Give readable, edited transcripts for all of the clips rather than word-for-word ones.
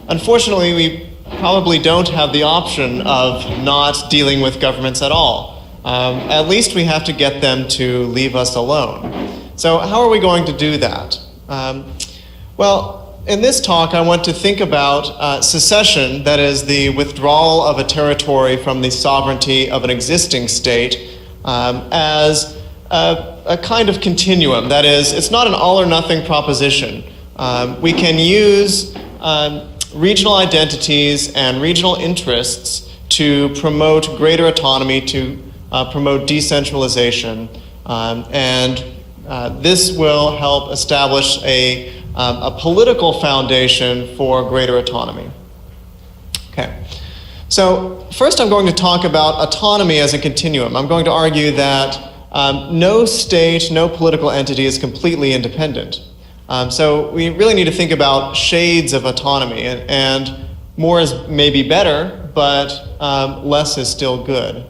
Unfortunately, we probably don't have the option of not dealing with governments at all. At least we have to get them to leave us alone. So how are we going to do that? Well, in this talk, I want to think about secession, that is the withdrawal of a territory from the sovereignty of an existing state, as a kind of continuum. That is, it's not an all or nothing proposition. We can use regional identities and regional interests to promote greater autonomy, to promote decentralization, and this will help establish a political foundation for greater autonomy. Okay. So first I'm going to talk about autonomy as a continuum. I'm going to argue that no state, no political entity is completely independent. So we really need to think about shades of autonomy, and more is maybe better, but less is still good.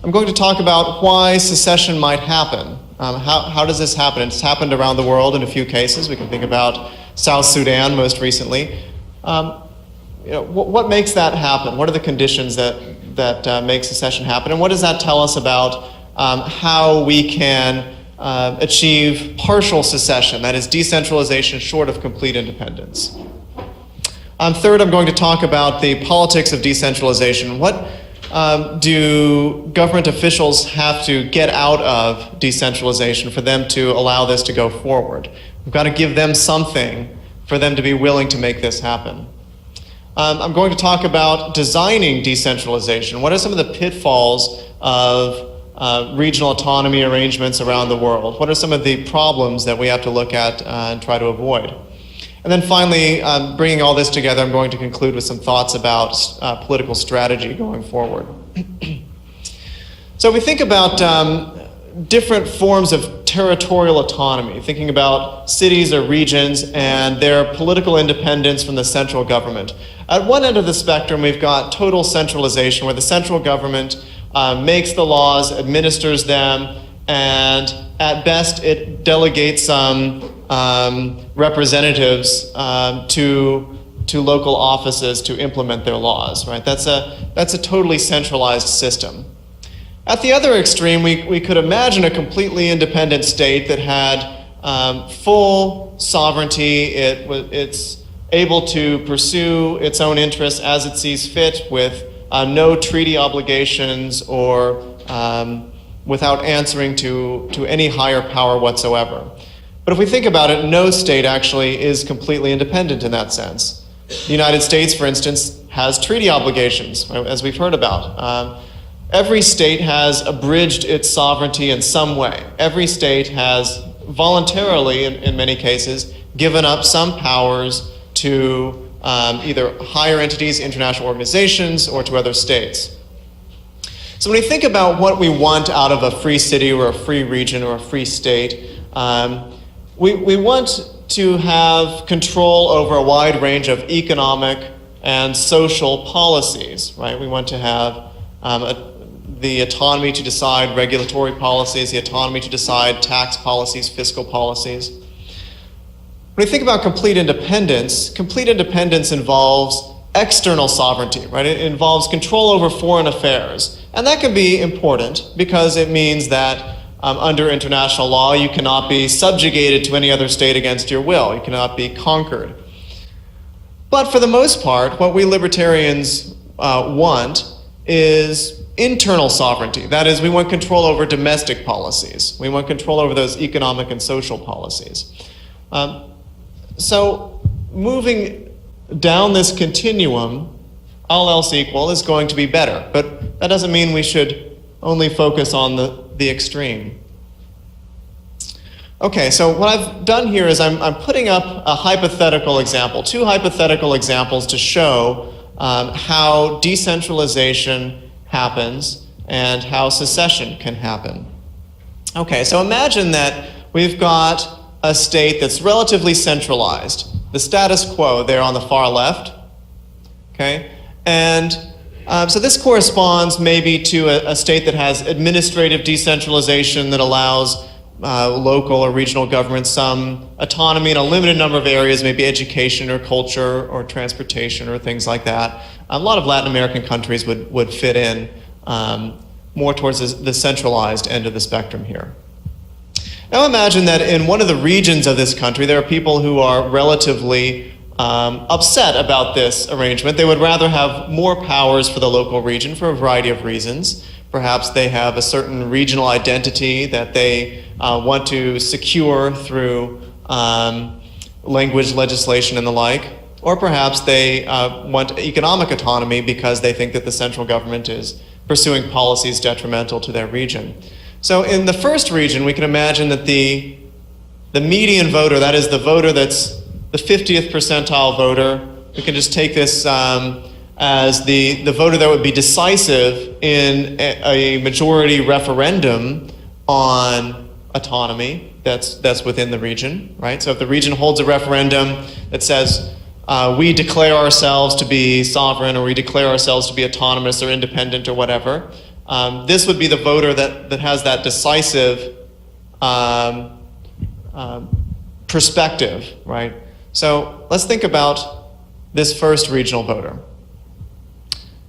I'm going to talk about why secession might happen. How does this happen? It's happened around the world in a few cases. We can think about South Sudan most recently. What makes that happen? What are the conditions that make secession happen? And what does that tell us about how we can achieve partial secession, that is decentralization short of complete independence? Third, I'm going to talk about the politics of decentralization. What do government officials have to get out of decentralization for them to allow this to go forward? We've got to give them something for them to be willing to make this happen. I'm going to talk about designing decentralization. What are some of the pitfalls of regional autonomy arrangements around the world? What are some of the problems that we have to look at and try to avoid? And then finally, bringing all this together, I'm going to conclude with some thoughts about political strategy going forward. So we think about different forms of territorial autonomy, thinking about cities or regions and their political independence from the central government. At one end of the spectrum, we've got total centralization, where the central government makes the laws, administers them, and at best it delegates some representatives to local offices to implement their laws, right? That's a totally centralized system. At the other extreme, we could imagine a completely independent state that had full sovereignty. It's able to pursue its own interests as it sees fit, with no treaty obligations or without answering to any higher power whatsoever. But if we think about it, no state actually is completely independent in that sense. The United States, for instance, has treaty obligations, as we've heard about. Every state has abridged its sovereignty in some way. Every state has voluntarily, in many cases, given up some powers to either higher entities, international organizations, or to other states. So when we think about what we want out of a free city or a free region or a free state, we want to have control over a wide range of economic and social policies, right? We want to have the autonomy to decide regulatory policies, the autonomy to decide tax policies, fiscal policies. When we think about complete independence involves external sovereignty, right? It involves control over foreign affairs. And that can be important because it means that under international law, you cannot be subjugated to any other state against your will. You cannot be conquered. But for the most part, what we libertarians want is internal sovereignty. That is, we want control over domestic policies. We want control over those economic and social policies. So moving down this continuum, all else equal, is going to be better. But that doesn't mean we should only focus on the extreme. Okay, so what I've done here is I'm putting up a hypothetical example, two hypothetical examples to show how decentralization happens and how secession can happen. Okay, so imagine that we've got a state that's relatively centralized, the status quo there on the far left, okay? And so this corresponds maybe to a state that has administrative decentralization that allows local or regional governments some autonomy in a limited number of areas, maybe education or culture or transportation or things like that. A lot of Latin American countries would fit in more towards the centralized end of the spectrum here. Now imagine that in one of the regions of this country, there are people who are relatively upset about this arrangement. They would rather have more powers for the local region for a variety of reasons. Perhaps they have a certain regional identity that they want to secure through language legislation and the like. Or perhaps they want economic autonomy because they think that the central government is pursuing policies detrimental to their region. So in the first region, we can imagine that the median voter, that is the voter that's the 50th percentile voter, we can just take this as the voter that would be decisive in a majority referendum on autonomy that's within the region, right? So if the region holds a referendum that says, we declare ourselves to be sovereign, or we declare ourselves to be autonomous or independent or whatever, this would be the voter that has that decisive perspective, right? So let's think about this first regional voter.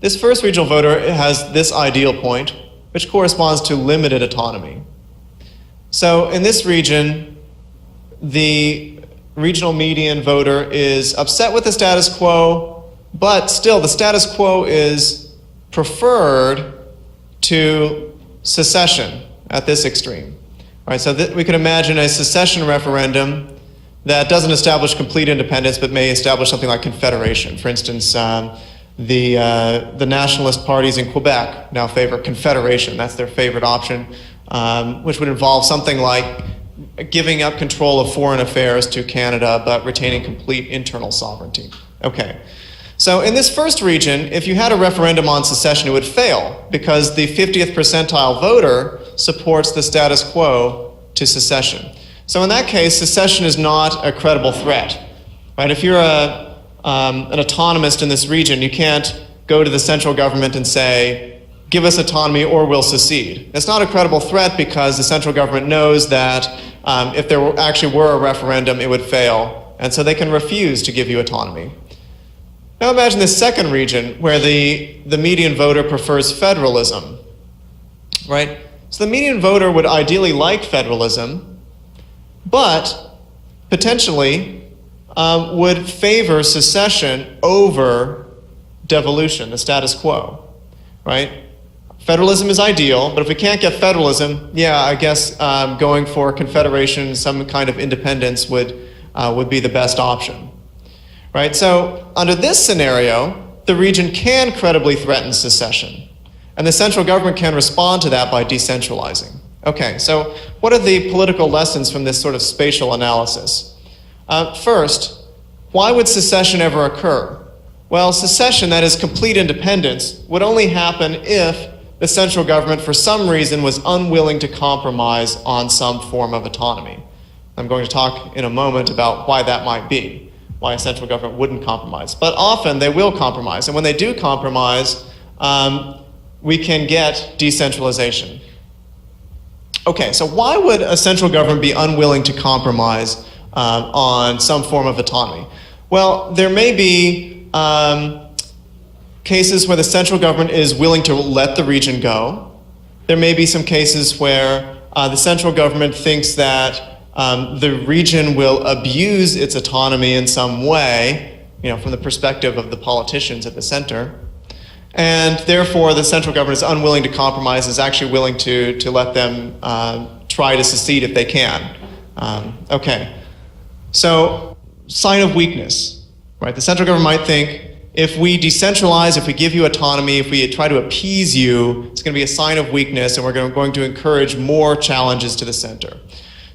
This first regional voter has this ideal point, which corresponds to limited autonomy. So in this region, the regional median voter is upset with the status quo, but still the status quo is preferred to secession at this extreme. Right, so we can imagine a secession referendum that doesn't establish complete independence, but may establish something like confederation. For instance, the nationalist parties in Quebec now favor confederation. That's their favorite option, which would involve something like giving up control of foreign affairs to Canada, but retaining complete internal sovereignty. Okay. So in this first region, if you had a referendum on secession, it would fail because the 50th percentile voter supports the status quo to secession. So in that case, secession is not a credible threat, right? If you're an autonomist in this region, you can't go to the central government and say, give us autonomy or we'll secede. It's not a credible threat because the central government knows that if there actually were a referendum, it would fail, and so they can refuse to give you autonomy. Now imagine this second region where the median voter prefers federalism, right? So the median voter would ideally like federalism, but potentially would favor secession over devolution, the status quo, right? Federalism is ideal, but if we can't get federalism, yeah, I guess going for confederation, some kind of independence would be the best option, right? So under this scenario, the region can credibly threaten secession, and the central government can respond to that by decentralizing. Okay, so what are the political lessons from this sort of spatial analysis? First, why would secession ever occur? Well, secession, that is complete independence, would only happen if the central government, for some reason, was unwilling to compromise on some form of autonomy. I'm going to talk in a moment about why that might be, why a central government wouldn't compromise. But often they will compromise, and when they do compromise, we can get decentralization. Okay, so why would a central government be unwilling to compromise on some form of autonomy? Well, there may be cases where the central government is willing to let the region go. There may be some cases where the central government thinks that the region will abuse its autonomy in some way, from the perspective of the politicians at the center. And therefore, the central government is unwilling to compromise, is actually willing to let them try to secede if they can. Okay, so sign of weakness, right? The central government might think, if we decentralize, if we give you autonomy, if we try to appease you, it's going to be a sign of weakness, and we're going to encourage more challenges to the center.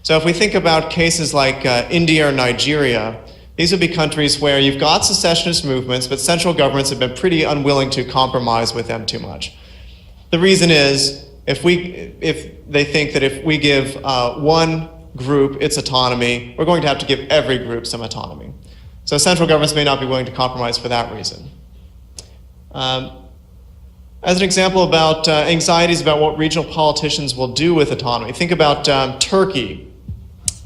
So if we think about cases like India or Nigeria, these would be countries where you've got secessionist movements, but central governments have been pretty unwilling to compromise with them too much. The reason is, if they think that if we give one group its autonomy, we're going to have to give every group some autonomy. So central governments may not be willing to compromise for that reason. as an example about anxieties about what regional politicians will do with autonomy. Think about Turkey.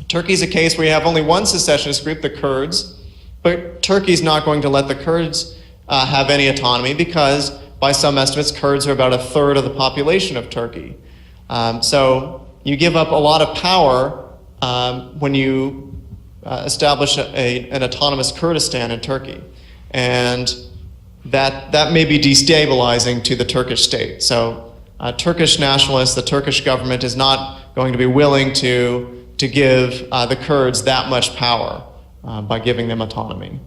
Turkey's a case where you have only one secessionist group, the Kurds, but Turkey's not going to let the Kurds have any autonomy because, by some estimates, Kurds are about a third of the population of Turkey. So you give up a lot of power when you establish an autonomous Kurdistan in Turkey. And that may be destabilizing to the Turkish state. So Turkish nationalists, the Turkish government is not going to be willing to give the Kurds that much power by giving them autonomy.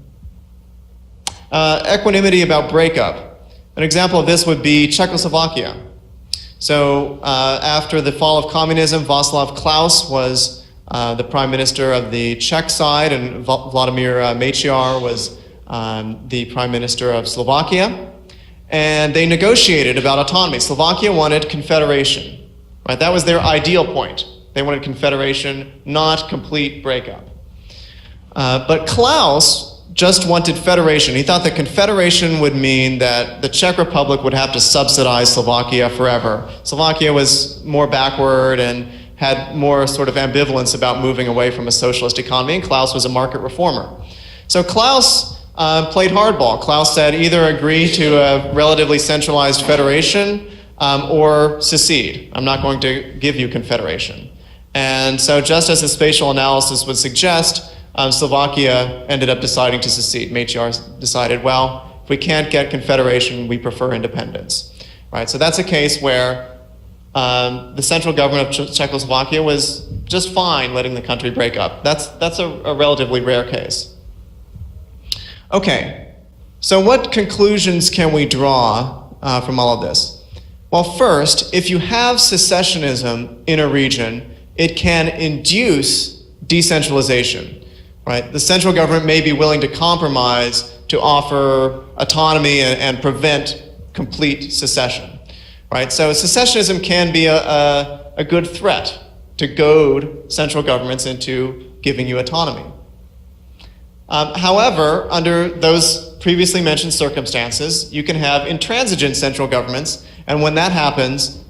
Equanimity about breakup. An example of this would be Czechoslovakia. So after the fall of communism, Václav Klaus was the prime minister of the Czech side, and Vladimir Mečiar was the prime minister of Slovakia. And they negotiated about autonomy. Slovakia wanted confederation. Right? That was their ideal point. They wanted confederation, not complete breakup. But Klaus just wanted federation. He thought that confederation would mean that the Czech Republic would have to subsidize Slovakia forever. Slovakia was more backward and had more sort of ambivalence about moving away from a socialist economy, and Klaus was a market reformer. So Klaus played hardball. Klaus said either agree to a relatively centralized federation or secede. I'm not going to give you confederation. And so just as the spatial analysis would suggest, Slovakia ended up deciding to secede. Mečiar decided, well, if we can't get confederation, we prefer independence. Right? So that's a case where the central government of Czechoslovakia was just fine letting the country break up. That's a relatively rare case. Okay, so what conclusions can we draw from all of this? Well, first, if you have secessionism in a region, it can induce decentralization. Right? The central government may be willing to compromise to offer autonomy and prevent complete secession. Right? So secessionism can be a good threat to goad central governments into giving you autonomy. However, under those previously mentioned circumstances, you can have intransigent central governments, and when that happens,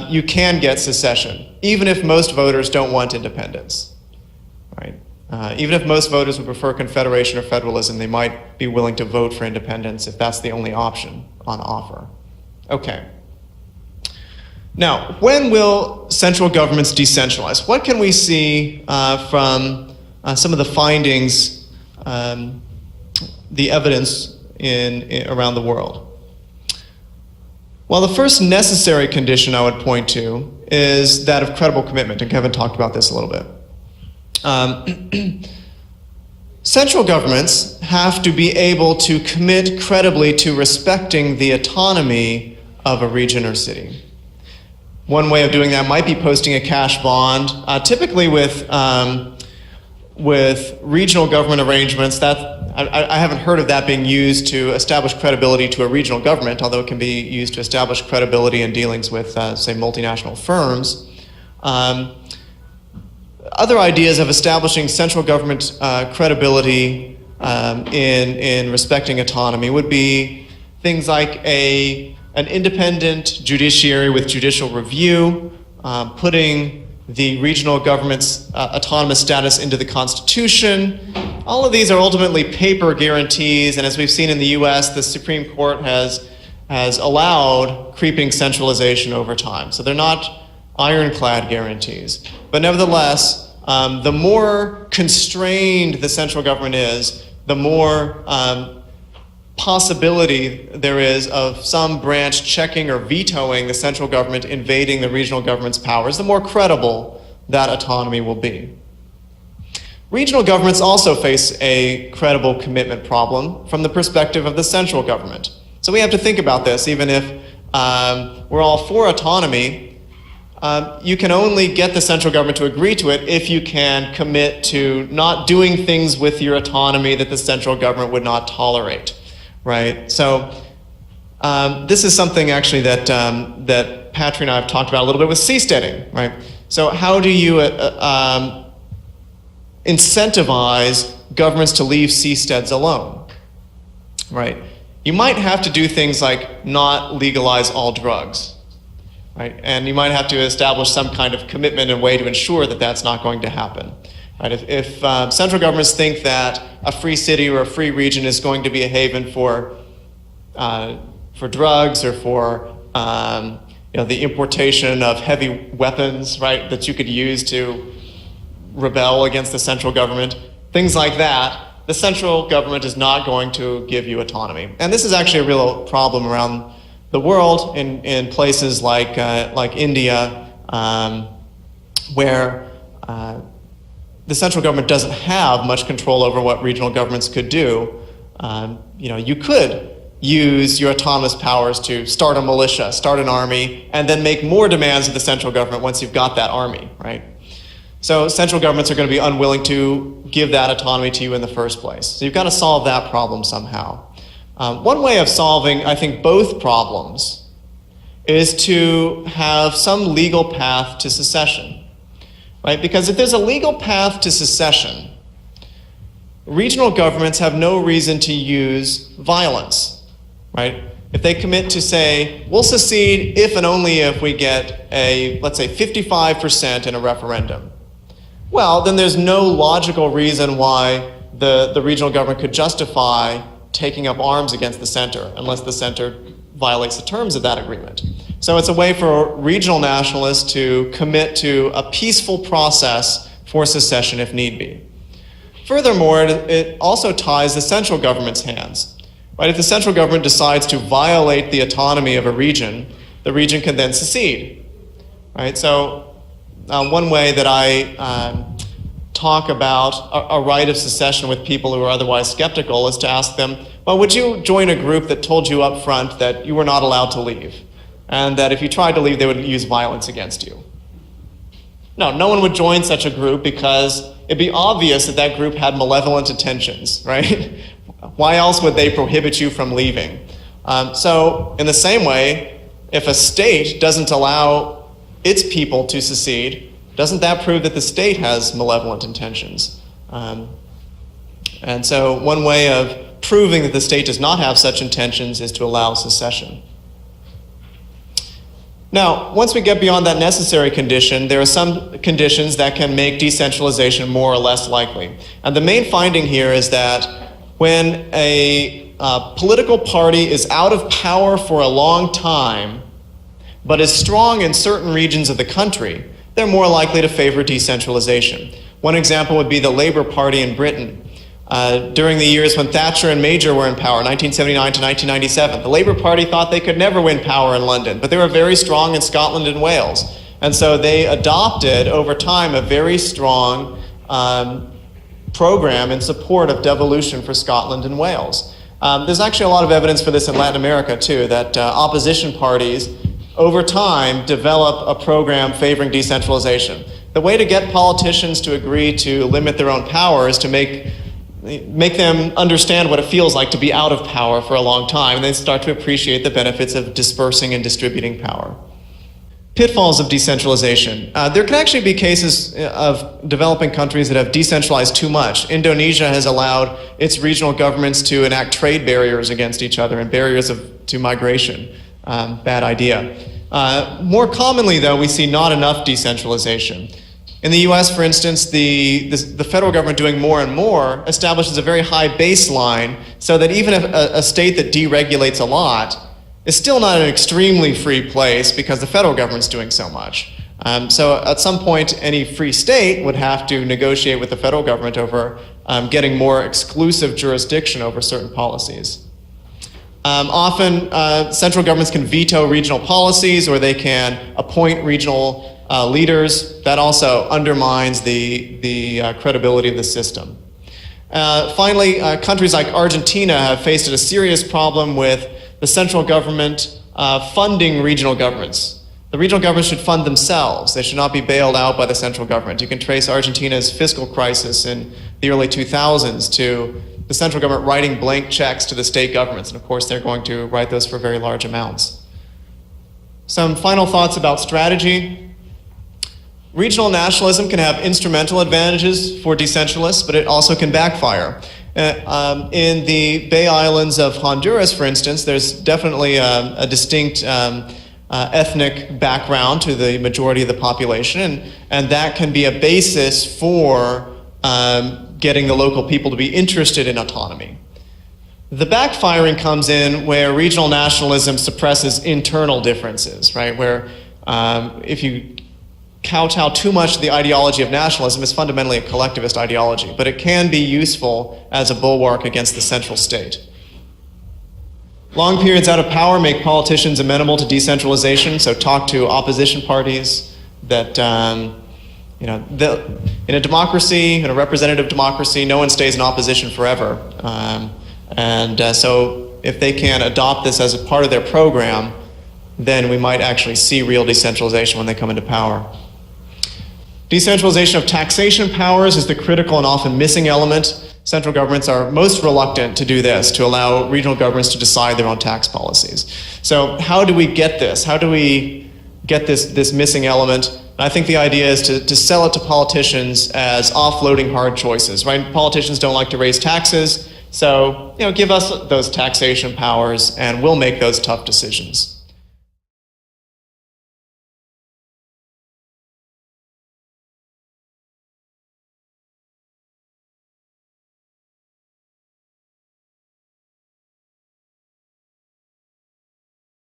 you can get secession, even if most voters don't want independence. Right? Even if most voters would prefer confederation or federalism, they might be willing to vote for independence if that's the only option on offer. Okay. Now, when will central governments decentralize? What can we see from some of the findings, the evidence around the world? Well, the first necessary condition I would point to is that of credible commitment, and Kevin talked about this a little bit. Central governments have to be able to commit credibly to respecting the autonomy of a region or city. One way of doing that might be posting a cash bond, typically with regional government arrangements. I haven't heard of that being used to establish credibility to a regional government, although it can be used to establish credibility in dealings with, say, multinational firms. Other ideas of establishing central government credibility in respecting autonomy would be things like an independent judiciary with judicial review, putting the regional government's autonomous status into the Constitution. All of these are ultimately paper guarantees, and as we've seen in the US, the Supreme Court has allowed creeping centralization over time. So they're not ironclad guarantees. But nevertheless, the more constrained the central government is, the more possibility there is of some branch checking or vetoing the central government invading the regional government's powers, the more credible that autonomy will be. Regional governments also face a credible commitment problem from the perspective of the central government. So we have to think about this, even if we're all for autonomy. You can only get the central government to agree to it if you can commit to not doing things with your autonomy that the central government would not tolerate. Right, so this is something actually that Patrick and I have talked about a little bit with seasteading. Right, so how do you incentivize governments to leave seasteads alone? Right, you might have to do things like not legalize all drugs, right? And you might have to establish some kind of commitment and way to ensure that that's not going to happen. Right? If central governments think that a free city or a free region is going to be a haven for drugs or for the importation of heavy weapons, right, that you could use to rebel against the central government, things like that, the central government is not going to give you autonomy. And this is actually a real problem around the world in places like India, where the central government doesn't have much control over what regional governments could do. You could use your autonomous powers to start a militia, start an army, and then make more demands of the central government once you've got that army, right? So central governments are going to be unwilling to give that autonomy to you in the first place. So you've got to solve that problem somehow. One way of solving, I think, both problems is to have some legal path to secession, right? Because if there's a legal path to secession, regional governments have no reason to use violence, right? If they commit to say, we'll secede if and only if we get let's say 55% in a referendum, well, then there's no logical reason why the regional government could justify taking up arms against the center unless the center violates the terms of that agreement. So it's a way for regional nationalists to commit to a peaceful process for secession if need be. Furthermore, it also ties the central government's hands. Right? If the central government decides to violate the autonomy of a region, the region can then secede. Right? So one way that I talk about a right of secession with people who are otherwise skeptical is to ask them, well, would you join a group that told you up front that you were not allowed to leave, and that if you tried to leave, they would use violence against you? No one would join such a group because it'd be obvious that that group had malevolent intentions, right? Why else would they prohibit you from leaving? So in the same way, if a state doesn't allow its people to secede, doesn't that prove that the state has malevolent intentions? And so one way of proving that the state does not have such intentions is to allow secession. Now, once we get beyond that necessary condition, there are some conditions that can make decentralization more or less likely. And the main finding here is that when a political party is out of power for a long time, but is strong in certain regions of the country, they're more likely to favor decentralization. One example would be the Labour Party in Britain. During the years when Thatcher and Major were in power, 1979 to 1997, the Labour Party thought they could never win power in London, but they were very strong in Scotland and Wales. And so they adopted, over time, a very strong program in support of devolution for Scotland and Wales. There's actually a lot of evidence for this in Latin America, too, that opposition parties, over time, develop a program favoring decentralization. The way to get politicians to agree to limit their own power is to make them understand what it feels like to be out of power for a long time, and they start to appreciate the benefits of dispersing and distributing power. Pitfalls of decentralization. There can actually be cases of developing countries that have decentralized too much. Indonesia has allowed its regional governments to enact trade barriers against each other and barriers to migration. Bad idea. More commonly, though, we see not enough decentralization. In the US, for instance, the federal government doing more and more establishes a very high baseline so that even if a state that deregulates a lot is still not an extremely free place because the federal government's doing so much. So at some point, any free state would have to negotiate with the federal government over getting more exclusive jurisdiction over certain policies. Often, central governments can veto regional policies, or they can appoint regional leaders. That also undermines the credibility of the system. Finally, countries like Argentina have faced a serious problem with the central government funding regional governments. The regional governments should fund themselves. They should not be bailed out by the central government. You can trace Argentina's fiscal crisis in the early 2000s to the central government writing blank checks to the state governments, and of course they're going to write those for very large amounts. Some final thoughts about strategy. Regional nationalism can have instrumental advantages for decentralists, but it also can backfire. In the Bay Islands of Honduras, for instance, there's definitely a distinct ethnic background to the majority of the population, and that can be a basis for getting the local people to be interested in autonomy. The backfiring comes in where regional nationalism suppresses internal differences, right? Where if you kowtow too much to the ideology of nationalism, it's fundamentally a collectivist ideology, but it can be useful as a bulwark against the central state. Long periods out of power make politicians amenable to decentralization, so talk to opposition parties that, in a democracy, in a representative democracy, no one stays in opposition forever. So if they can adopt this as a part of their program, then we might actually see real decentralization when they come into power. Decentralization of taxation powers is the critical and often missing element. Central governments are most reluctant to do this, to allow regional governments to decide their own tax policies. So how do we get this? How do we get this missing element? I think the idea is to sell it to politicians as offloading hard choices, right? Politicians don't like to raise taxes, so give us those taxation powers and we'll make those tough decisions.